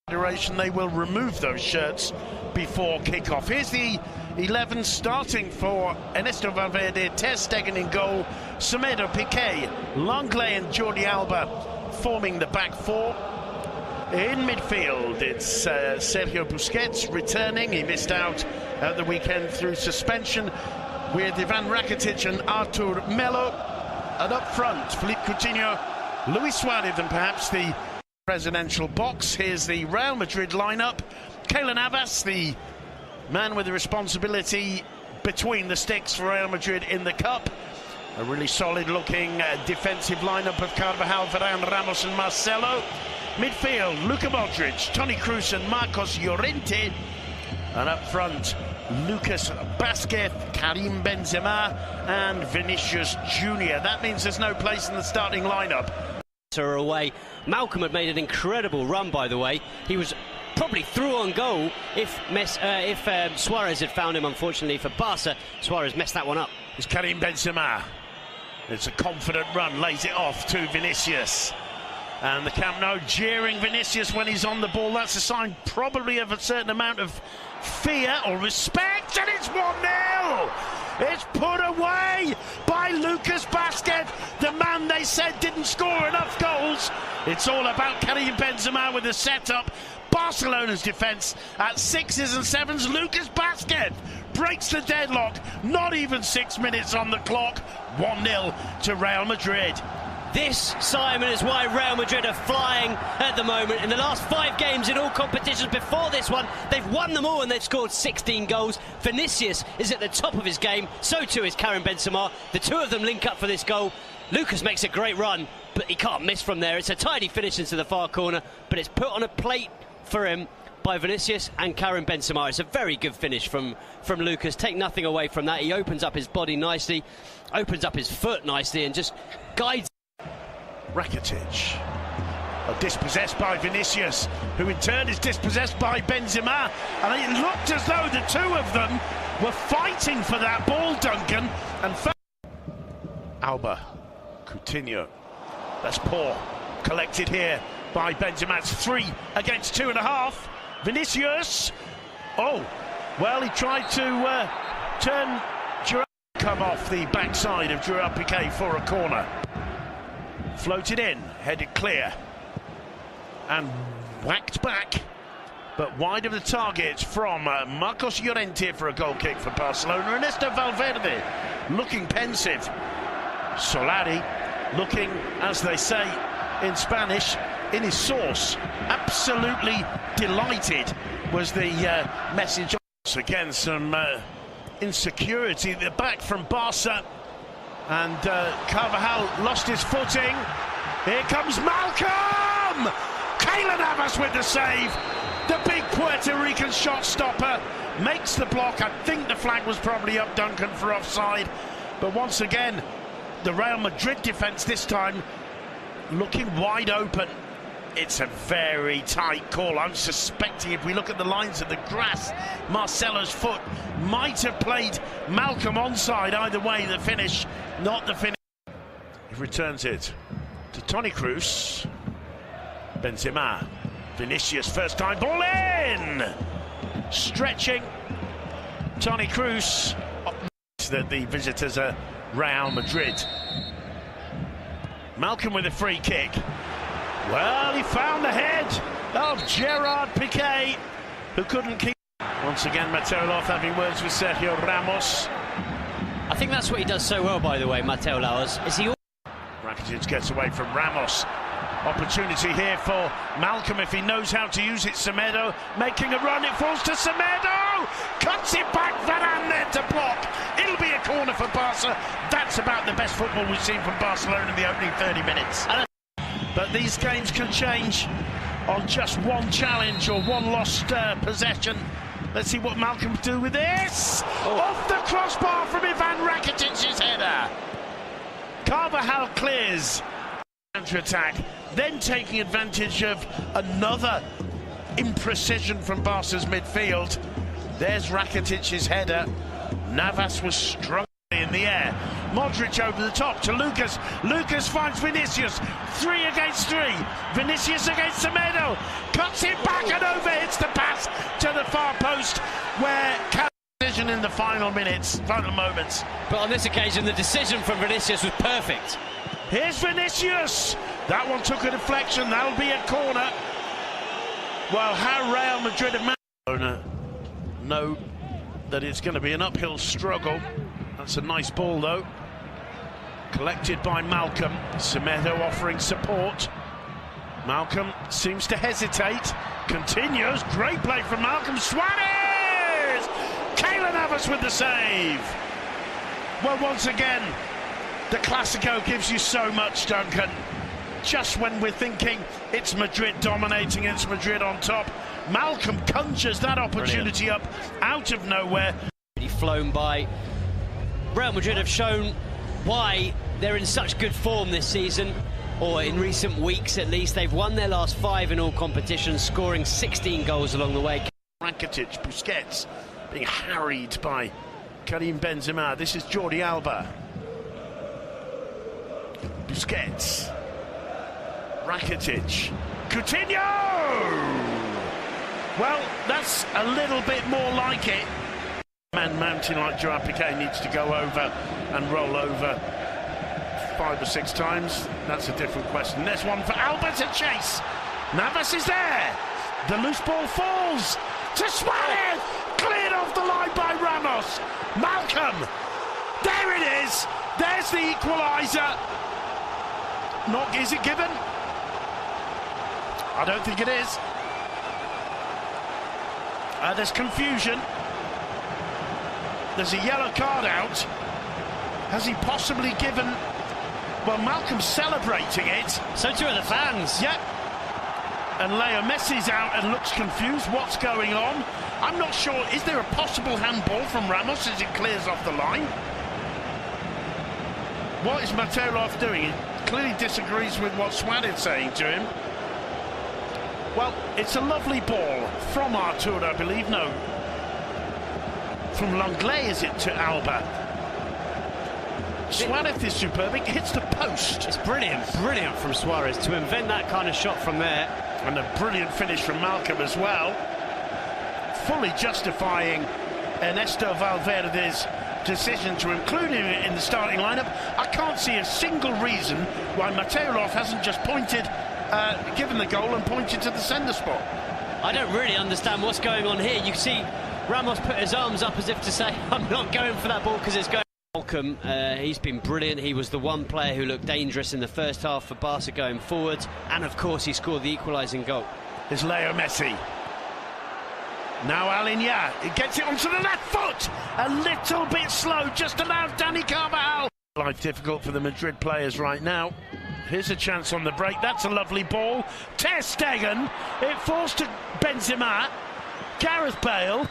They will remove those shirts before kickoff. Here's the 11 starting for Ernesto Valverde, Ter Stegen in goal, Semedo, Piqué, Langley and Jordi Alba forming the back four. In midfield, it's Sergio Busquets returning. He missed out at the weekend through suspension, with Ivan Rakitic and Artur Melo. And up front, Philippe Coutinho, Luis Suarez, and perhaps the presidential box. Here's the Real Madrid lineup. Keylor Navas, the man with the responsibility between the sticks for Real Madrid in the Cup. A really solid-looking defensive lineup of Carvajal, Varane, Ramos and Marcelo. Midfield, Luka Modric, Toni Kroos and Marcos Llorente. And up front, Lucas Vázquez, Karim Benzema and Vinicius Junior. That means there's no place in the starting lineup. Away. Malcolm had made an incredible run, by the way. He was probably through on goal if Suarez had found him. Unfortunately for Barca, Suarez messed that one up. It's Karim Benzema. It's a confident run, lays it off to Vinicius. And the Camp Nou jeering Vinicius when he's on the ball. That's a sign probably of a certain amount of fear or respect, and it's 1-0. It's put away by Lucas Vázquez, the man they said didn't score enough goals. It's all about Karim Benzema with the setup. Barcelona's defence at 6s and 7s. Lucas Vázquez breaks the deadlock. Not even 6 minutes on the clock. 1-0 to Real Madrid. This, Simon, is why Real Madrid are flying at the moment. In the last 5 games in all competitions before this one, they've won them all and they've scored 16 goals. Vinicius is at the top of his game, so too is Karim Benzema. The two of them link up for this goal. Lucas makes a great run, but he can't miss from there. It's a tidy finish into the far corner, but it's put on a plate for him by Vinicius and Karim Benzema. It's a very good finish from Lucas. Take nothing away from that. He opens up his body nicely, opens up his foot nicely and just guides. Rakitic, dispossessed by Vinicius, who in turn is dispossessed by Benzema, and it looked as though the two of them were fighting for that ball, Duncan. And Alba, Coutinho, that's poor, collected here by Benzema. It's 3 against 2.5. Vinicius, oh, well, he tried to turn Gerard, come off the backside of Gerard Piqué for a corner. Floated in, headed clear, and whacked back, but wide of the target from Marcos Llorente for a goal kick for Barcelona. Ernesto Valverde looking pensive. Solari looking, as they say in Spanish, in his sauce. Absolutely delighted was the message. Again, some insecurity at the back from Barca. And Carvajal lost his footing. Here comes Malcolm! Keylor Navas with the save. The big Puerto Rican shot stopper makes the block. I think the flag was probably up, Duncan, for offside. But once again, the Real Madrid defence this time looking wide open. It's a very tight call. I'm suspecting, if we look at the lines of the grass, Marcelo's foot might have played Malcolm onside. Either way, the finish, not the finish. He returns it to Toni Kroos. Benzema. Vinicius, first time ball in! Stretching. Toni Kroos. That the visitors are Real Madrid. Malcolm with a free kick. Well, he found the head of Gerard Piqué, who couldn't keep. Once again, Mateo Laos having words with Sergio Ramos. I think that's what he does so well, by the way, Mateo Laos. Is he? Rakitic gets away from Ramos. Opportunity here for Malcolm if he knows how to use it. Semedo making a run. It falls to Semedo. Cuts it back. Varane there to block. It'll be a corner for Barca. That's about the best football we've seen from Barcelona in the opening 30 minutes. But these games can change on just one challenge or one lost possession. Let's see what Malcolm do with this. Oh. Off the crossbar from Ivan Rakitic's header. Carvajal clears. Counter-attack, then taking advantage of another imprecision from Barca's midfield. There's Rakitic's header. Navas was strong in the air. Modric over the top to Lucas. Lucas finds Vinicius. 3 against 3. Vinicius against Semedo. Cuts it back and over. Hits the pass to the far post where decision in the final moments. But on this occasion, the decision from Vinicius was perfect. Here's Vinicius. That one took a deflection. That'll be a corner. Well, how Real Madrid have know that it's going to be an uphill struggle. That's a nice ball, though. Collected by Malcolm. Semedo offering support. Malcolm seems to hesitate. Continues. Great play from Malcolm. Suarez! Keylor Navas with the save. Well, once again, the Clasico gives you so much, Duncan. Just when we're thinking it's Madrid dominating, it's Madrid on top, Malcolm conjures that opportunity up out of nowhere. Flown by. Real Madrid have shown why they're in such good form this season, or in recent weeks at least. They've won their last 5 in all competitions, scoring 16 goals along the way. Rakitic, Busquets being harried by Karim Benzema. This is Jordi Alba. Busquets. Rakitic. Coutinho! Well, that's a little bit more like it. Man mountain like Gerard Piqué needs to go over and roll over 5 or 6 times. That's a different question. There's one for Alba to chase. Navas is there. The loose ball falls to Suarez. Cleared off the line by Ramos. Malcolm. There it is. There's the equaliser. Not, is it given? I don't think it is. There's confusion. There's a yellow card out. Has he possibly given... Well, Malcolm's celebrating it. So too are the fans. Yep. And Leo Messi's out and looks confused. What's going on? I'm not sure. Is there a possible handball from Ramos as it clears off the line? What is Mateos doing? He clearly disagrees with what Suarez is saying to him. Well, it's a lovely ball from Artur, I believe. No. From Langlais, is it, to Alba? Suarez is superb. It hits the post. It's brilliant from Suarez to invent that kind of shot from there. And a brilliant finish from Malcolm as well. Fully justifying Ernesto Valverde's decision to include him in the starting lineup. I can't see a single reason why Mateos hasn't just pointed, given the goal and pointed to the centre spot. I don't really understand what's going on here. You see Ramos put his arms up as if to say, I'm not going for that ball because it's going. Malcolm, he's been brilliant. He was the one player who looked dangerous in the first half for Barca going forward, and of course he scored the equalising goal. There's Leo Messi. Now Alinya, he gets it onto the left foot. A little bit slow, just allowed Dani Carvajal. Life difficult for the Madrid players right now. Here's a chance on the break. That's a lovely ball. Ter Stegen, it falls to Benzema. Gareth Bale,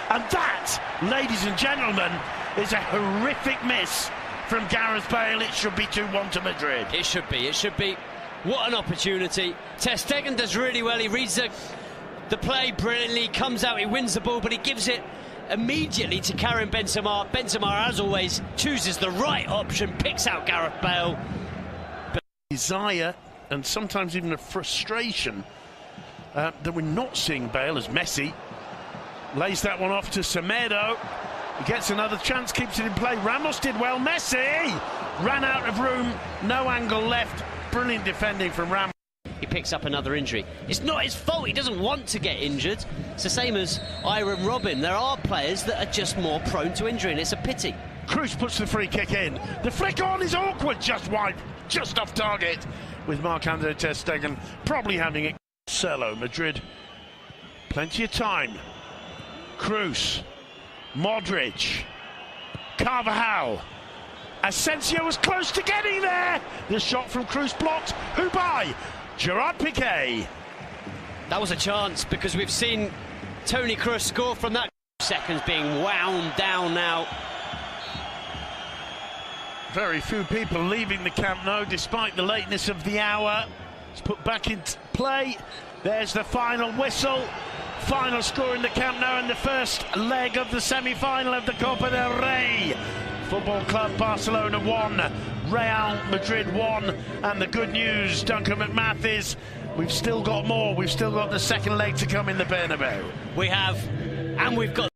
and that, ladies and gentlemen, is a horrific miss from Gareth Bale. It should be 2-1 to Madrid. It should be. What an opportunity. Ter Stegen does really well. He reads the play brilliantly, comes out, he wins the ball, but he gives it immediately to Karim Benzema. Benzema, as always, chooses the right option, picks out Gareth Bale. But desire, and sometimes even a frustration, that we're not seeing Bale as Messi lays that one off to Semedo. He gets another chance, keeps it in play. Ramos did well. Messi ran out of room, no angle left. Brilliant defending from Ramos. He picks up another injury. It's not his fault. He doesn't want to get injured. It's the same as Iron Robin. There are players that are just more prone to injury, and it's a pity. Cruz puts the free kick in. The flick on is awkward, just wide, just off target, with Marc-Andre Ter Stegen probably having it. Marcelo, Madrid, plenty of time. Cruz, Modric, Carvajal. Asensio was close to getting there. The shot from Cruz blocked. Who by? Gerard Piqué. That was a chance, because we've seen Toni Kroos score from that. Seconds being wound down now. Very few people leaving the Camp Nou despite the lateness of the hour. It's put back into play. There's the final whistle. Final score in the Camp Nou in the first leg of the semi-final of the Copa del Rey. Football Club Barcelona 1, Real Madrid 1, and the good news, Duncan McMath, is we've still got more. We've still got the second leg to come in the Bernabeu. We have, and we've got